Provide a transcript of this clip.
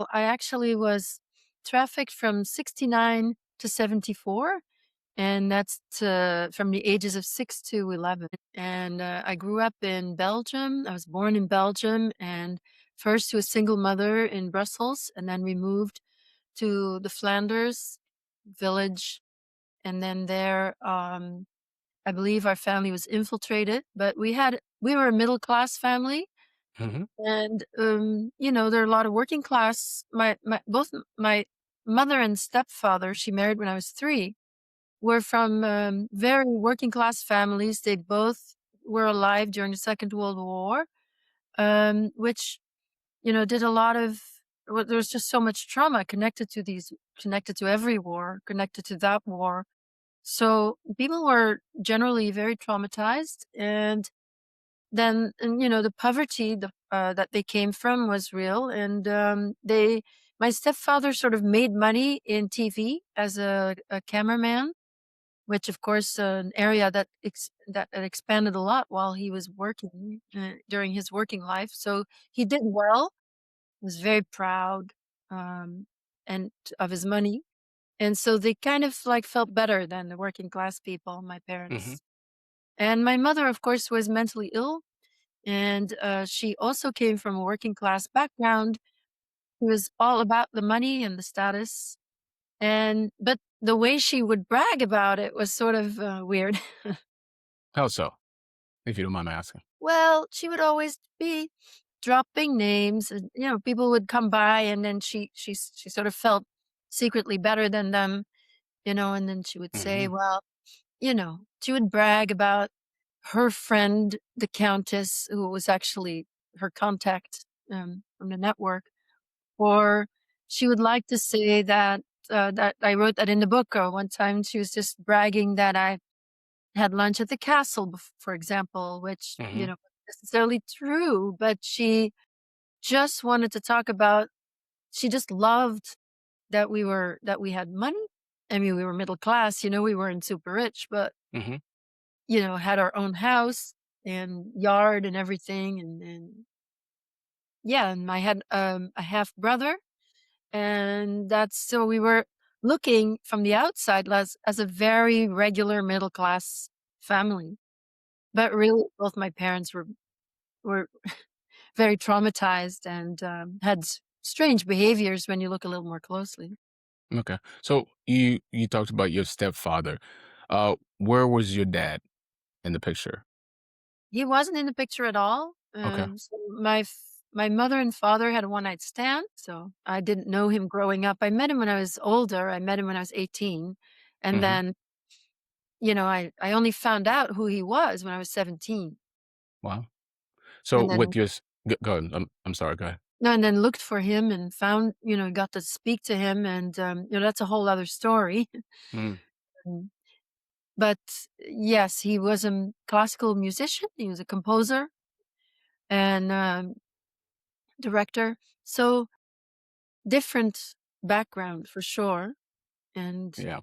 Well, I actually was trafficked from 69 to 74, and that's from the ages of 6 to 11. And I grew up in Belgium. I was born in Belgium, and first to a single mother in Brussels, and then we moved to the Flanders village. And then there, I believe our family was infiltrated, but we were a middle class family. Mhm. And, there are a lot of working class both my mother and stepfather, she married when I was 3, were from, very working class families. They both were alive during the Second World War, which, did a lot of well, there was just so much trauma connected to every war, connected to that war. So, people were generally very traumatized, the poverty that they came from was real, and, my stepfather sort of made money in TV as a cameraman, which, of course, an area that expanded a lot while he was working, during his working life, so he did well, was very proud, um, and of his money, and so they kind of, like, felt better than the working class people, my Mhm. parents. And my mother, of course, was mentally ill, and, she also came from a working class background. It was all about the money and the status, but the way she would brag about it was sort of, weird. How so? If you don't mind me asking. Well, she would always be dropping names and, people would come by and then she sort of felt secretly better than them, and then she would say, Mhm. well, she would brag about her friend, the countess, who was actually her contact, from the network. Or she would like to say that I wrote that in the book, one time she was just bragging that I had lunch at the castle, for example, which, Mhm. wasn't necessarily true, but she just wanted to talk about she just loved that we had money. I mean, we were middle class, we weren't super rich, but, Mhm. had our own house and yard and everything, and yeah, and I had, a half brother. And that's so we were looking from the outside as a very regular middle class family. But really, both my parents were very traumatized and, had strange behaviors when you look a little more closely. Okay. So you talked about your stepfather. Where was your dad in the picture? He wasn't in the picture at all. Okay. So my mother and father had a one night stand, so I didn't know him growing up. I met him when I was older. I met him when I was 18, and Mhm. then, I only found out who he was when I was 17. Wow. So And then with your go ahead. I'm sorry. Go ahead. no, and then looked for him and found, got to speak to him, and, that's a whole other story. Mm. Mm. But yes, he was a classical musician. He was a composer and, director. So different background for sure. And Yeah.